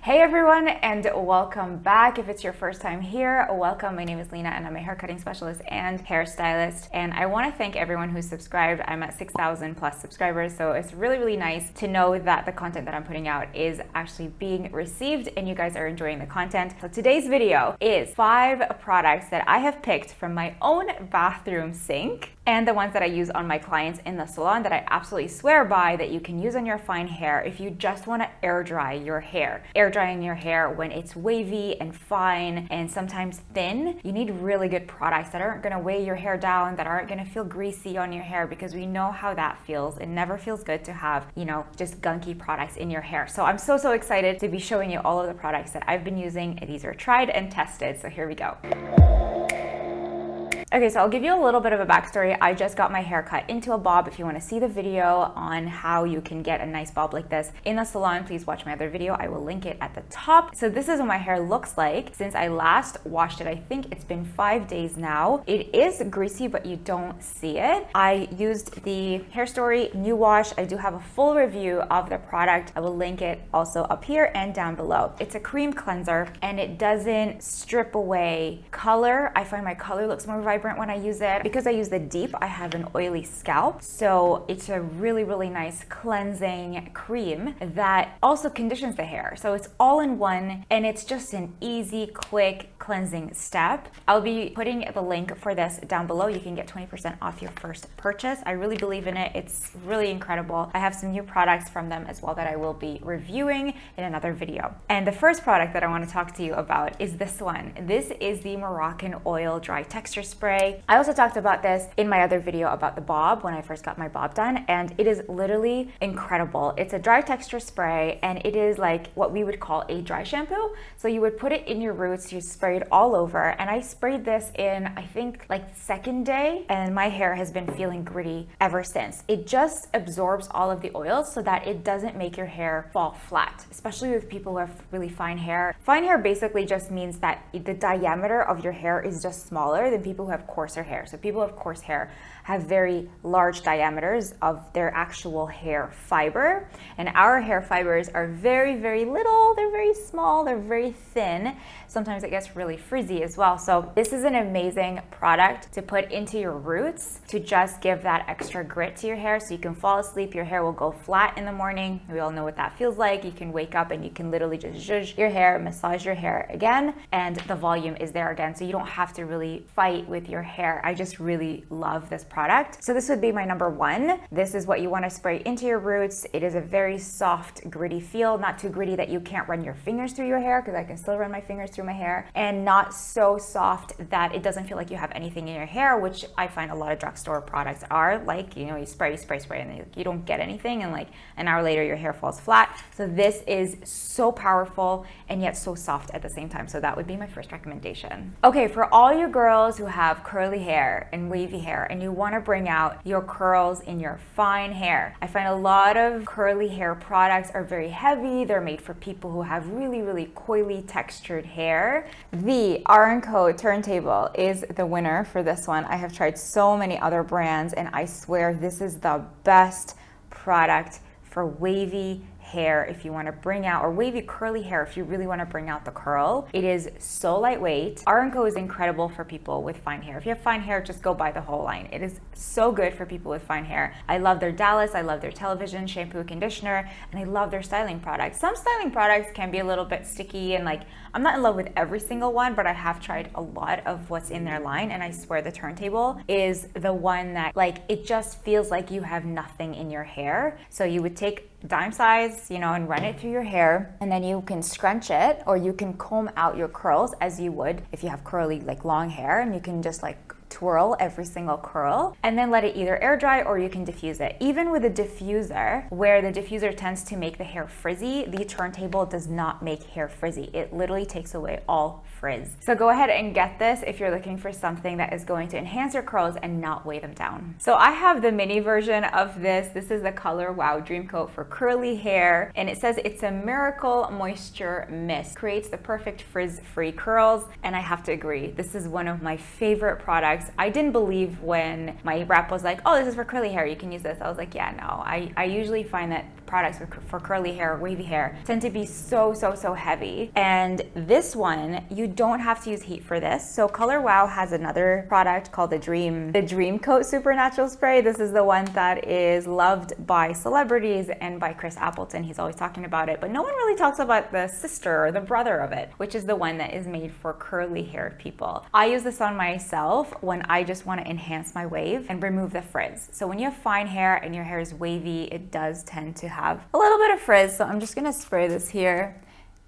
Hey everyone, and welcome back. If it's your first time here, welcome. My name is Lena and I'm a hair cutting specialist and hairstylist. And I want to thank everyone who's subscribed. I'm at 6,000 plus subscribers, so it's really nice to know that the content that I'm putting out is actually being received and you guys are enjoying the content. So today's video is 5 products that I have picked from my own bathroom sink and the ones that I use on my clients in the salon that I absolutely swear by that you can use on your fine hair if you just want to air dry your hair. Air drying your hair when it's wavy and fine and sometimes thin, you need really good products that aren't going to weigh your hair down, that aren't going to feel greasy on your hair, because we know how that feels. It never feels good to have, just gunky products in your hair. So I'm so excited to be showing you all of the products that I've been using. These are tried and tested, so here we go. Okay, so I'll give you a little bit of a backstory. I just got my hair cut into a bob. If you want to see the video on how you can get a nice bob like this in the salon, please watch my other video. I will link it at the top. So this is what my hair looks like since I last washed it. I think it's been 5 days now. It is greasy, but you don't see it. I used the Hairstory New Wash. I do have a full review of the product. I will link it also up here and down below. It's a cream cleanser and it doesn't strip away color. I find my color looks more vibrant when I use it. Because I use the deep, I have an oily scalp, so it's a really nice cleansing cream that also conditions the hair. So it's all in one and it's just an easy, quick cleansing step. I'll be putting the link for this down below. You can get 20% off your first purchase. I really believe in it. It's really incredible. I have some new products from them as well that I will be reviewing in another video. And the first product that I want to talk to you about is this one. This is the Moroccan Oil Dry Texture Spray. I also talked about this in my other video about the bob when I first got my bob done, and it is literally incredible. It's a dry texture spray and it is like what we would call a dry shampoo. So you would put it in your roots, you spray it all over, and I sprayed this in I think like the second day and my hair has been feeling gritty ever since. It just absorbs all of the oils so that it doesn't make your hair fall flat, especially with people who have really fine hair. Fine hair basically just means that the diameter of your hair is just smaller than people who have coarser hair. So people who have coarse hair have very large diameters of their actual hair fiber, and our hair fibers are very little. They're very small, they're very thin. Sometimes it gets really frizzy as well. So this is an amazing product to put into your roots to just give that extra grit to your hair so you can fall asleep. Your hair will go flat in the morning. We all know what that feels like. You can wake up and you can literally just zhuzh your hair, massage your hair again, and the volume is there again. So you don't have to really fight with your hair. I just really love this product. So this would be my number 1. This is what you want to spray into your roots. It is a very soft, gritty feel, not too gritty that you can't run your fingers through your hair, because I can still run my fingers through my hair, and not so soft that it doesn't feel like you have anything in your hair, which I find a lot of drugstore products are like, you spray, and then you don't get anything, and like an hour later your hair falls flat. So this is so powerful and yet so soft at the same time. So that would be my first recommendation. Okay, for all you girls who have curly hair and wavy hair and you want to bring out your curls in your fine hair, I find a lot of curly hair products are very heavy. They're made for people who have really coily textured hair. The R+Co Turntable is the winner for this one. I have tried so many other brands and I swear this is the best product for wavy hair if you want to bring out, or wavy curly hair if you really want to bring out the curl. It is so lightweight. R+Co is incredible for people with fine hair. If you have fine hair, just go buy the whole line. It is so good for people with fine hair. I love their Dallas, I love their television shampoo, conditioner, and I love their styling products. Some styling products can be a little bit sticky and like, I'm not in love with every single one, but I have tried a lot of what's in their line, and I swear the Turntable is the one that like, it just feels like you have nothing in your hair. So you would take dime size, and run it through your hair, and then you can scrunch it or you can comb out your curls as you would if you have curly like long hair, and you can just like twirl every single curl and then let it either air dry or you can diffuse it. Even with a diffuser, where the diffuser tends to make the hair frizzy, the Turntable does not make hair frizzy. It literally takes away all frizz. So go ahead and get this if you're looking for something that is going to enhance your curls and not weigh them down. So I have the mini version of this. This is the ColorWow Dreamcoat for curly hair, and it says it's a miracle moisture mist. Creates the perfect frizz-free curls, and I have to agree, this is one of my favorite products. I didn't believe when my rep was like, oh, this is for curly hair, you can use this. I was like, yeah, no. I usually find that products for curly hair, wavy hair tend to be so heavy. And this one, you don't have to use heat for this. So ColorWow has another product called the Dreamcoat Supernatural Spray. This is the one that is loved by celebrities and by Chris Appleton. He's always talking about it, but no one really talks about the sister or the brother of it, which is the one that is made for curly haired people. I use this on myself when I just want to enhance my wave and remove the frizz. So when you have fine hair and your hair is wavy, it does tend to have a little bit of frizz. So I'm just gonna spray this here,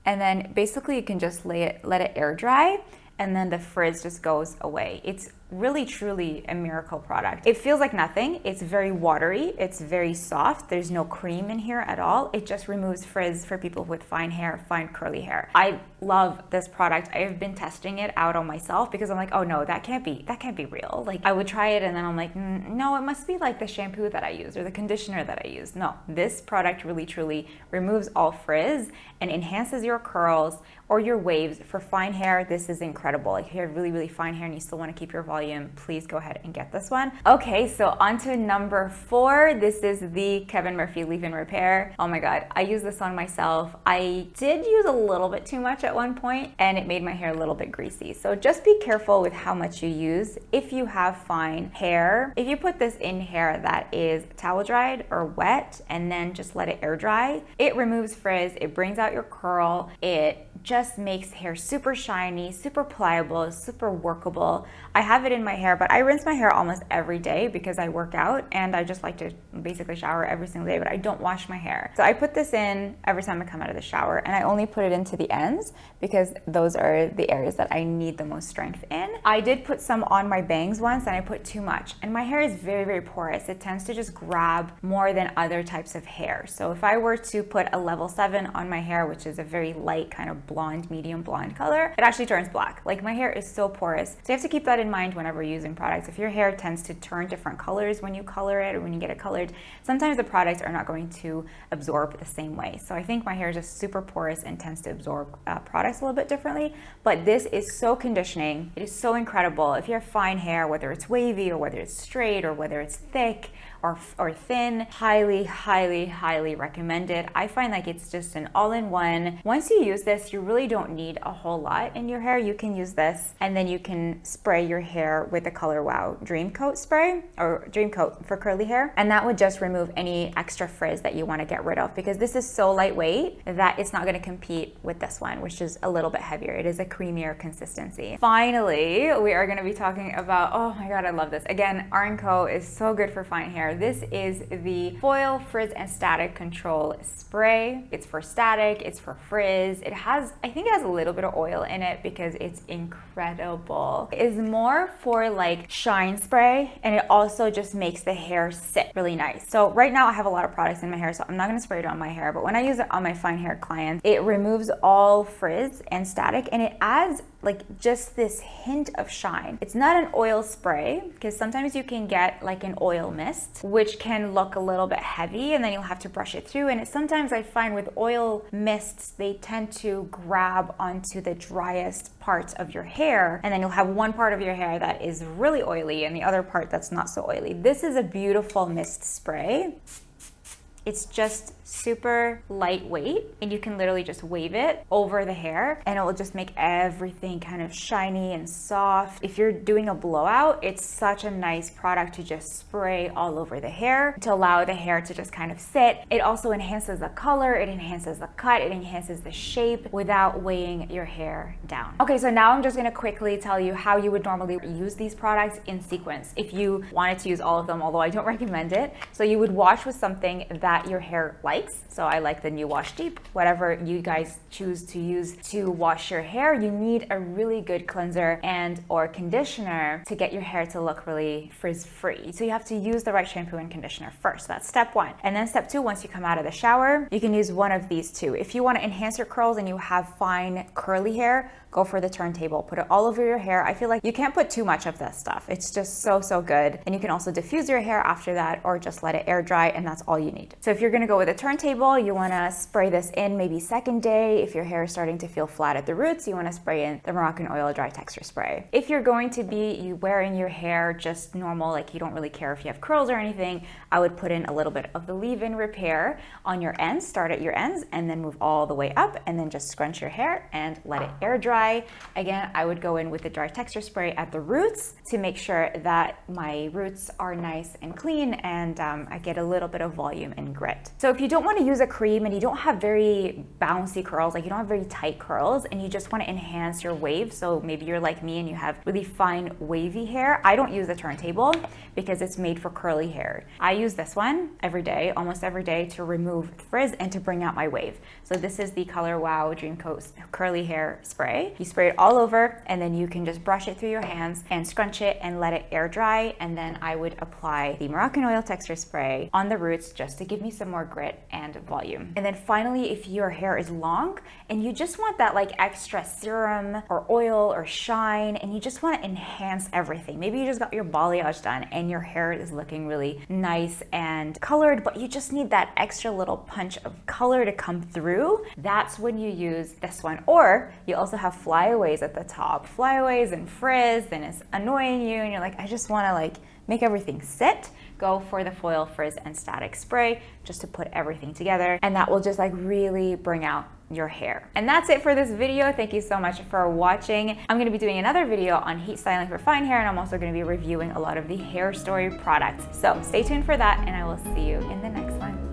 and then basically you can just let it air dry, and then the frizz just goes away. It's really truly a miracle product. It feels like nothing. It's very watery. It's very soft. There's no cream in here at all. It just removes frizz for people with fine hair, fine curly hair. I love this product. I have been testing it out on myself because I'm like, oh no, that can't be real. Like I would try it and then I'm like, no, it must be like the shampoo that I use or the conditioner that I use. No, this product really truly removes all frizz and enhances your curls or your waves. For fine hair, this is incredible. Like if you have really fine hair and you still want to keep your volume, please go ahead and get this one. Okay, so on to number 4. This is the Kevin Murphy Leave-In Repair. Oh my God, I use this on myself. I did use a little bit too much at one point and it made my hair a little bit greasy. So just be careful with how much you use. If you have fine hair, if you put this in hair that is towel dried or wet and then just let it air dry, it removes frizz, it brings out your curl, it just makes hair super shiny, super pliable, super workable. I have it in my hair, but I rinse my hair almost every day because I work out and I just like to basically shower every single day, but I don't wash my hair. So I put this in every time I come out of the shower, and I only put it into the ends because those are the areas that I need the most strength in. I did put some on my bangs once and I put too much, and my hair is very porous. It tends to just grab more than other types of hair. So if I were to put a level 7 on my hair, which is a very light kind of blonde, medium blonde color, it actually turns black. Like my hair is so porous. So you have to keep that in mind whenever using products. If your hair tends to turn different colors when you color it or when you get it colored, sometimes the products are not going to absorb the same way. So I think my hair is just super porous and tends to absorb products a little bit differently, but this is so conditioning. It is so incredible. If you have fine hair, whether it's wavy or whether it's straight or whether it's thick or thin, highly recommend it. I find like it's just an all-in-one. Once you use this, you really don't need a whole lot in your hair. You can use this and then you can spray your hair with the ColorWow Dreamcoat spray or Dreamcoat for curly hair, and that would just remove any extra frizz that you want to get rid of, because this is so lightweight that it's not going to compete with this one, which is a little bit heavier. It is a creamier consistency. Finally, we are going to be talking about, oh my God, I love this. Again, R+Co is so good for fine hair. This is the Foil Frizz and Static Control Spray. It's for static, it's for frizz. It has, I think it has a little bit of oil in it because it's incredible. It is more for like shine spray, and it also just makes the hair sit really nice. So right now I have a lot of products in my hair, so I'm not gonna spray it on my hair, but when I use it on my fine hair clients, it removes all frizz and static, and it adds like just this hint of shine. It's not an oil spray, because sometimes you can get like an oil mist, which can look a little bit heavy and then you'll have to brush it through. And sometimes I find with oil mists, they tend to grab onto the driest parts of your hair, and then you'll have one part of your hair that is really oily and the other part that's not so oily. This is a beautiful mist spray. It's just super lightweight, and you can literally just wave it over the hair and it will just make everything kind of shiny and soft. If you're doing a blowout, it's such a nice product to just spray all over the hair to allow the hair to just kind of sit. It also enhances the color, it enhances the cut, it enhances the shape without weighing your hair down. Okay, so now I'm just gonna quickly tell you how you would normally use these products in sequence if you wanted to use all of them, although I don't recommend it. So you would wash with something that your hair likes. So I like the New Wash Deep. Whatever you guys choose to use to wash your hair, you need a really good cleanser and or conditioner to get your hair to look really frizz-free. So you have to use the right shampoo and conditioner first. That's step 1. And then step 2, once you come out of the shower, you can use one of these two. If you want to enhance your curls and you have fine curly hair, go for the Turntable. Put it all over your hair. I feel like you can't put too much of this stuff. It's just so good. And you can also diffuse your hair after that or just let it air dry, and that's all you need. So if you're gonna go with a turntable, you wanna spray this in maybe second day. If your hair is starting to feel flat at the roots, you wanna spray in the Moroccan oil dry texture spray. If you're going to be wearing your hair just normal, like you don't really care if you have curls or anything, I would put in a little bit of the leave-in repair on your ends, start at your ends, and then move all the way up, and then just scrunch your hair and let it air dry. Again, I would go in with the dry texture spray at the roots to make sure that my roots are nice and clean, and I get a little bit of volume and grit. So if you don't want to use a cream and you don't have very bouncy curls, like you don't have very tight curls, and you just want to enhance your wave, so maybe you're like me and you have really fine wavy hair, I don't use the turntable because it's made for curly hair. I use this one every day, almost every day, to remove frizz and to bring out my wave. So this is the ColorWow Dreamcoat curly hair spray. You spray it all over, and then you can just brush it through your hands and scrunch it and let it air dry. And then I would apply the Moroccan oil texture spray on the roots just to give me some more grit and volume. And then finally, if your hair is long and you just want that like extra serum or oil or shine, and you just want to enhance everything, maybe you just got your balayage done and your hair is looking really nice and colored, but you just need that extra little punch of color to come through, that's when you use this one. Or you also have flyaways at the top, flyaways and frizz, and it's annoying you and you're like, I just want to like make everything sit, go for the foil frizz and static spray just to put everything together, and that will just like really bring out your hair. And that's it for this video. Thank you so much for watching. I'm going to be doing another video on heat styling for fine hair, and I'm also going to be reviewing a lot of the Hairstory products. So stay tuned for that, and I will see you in the next one.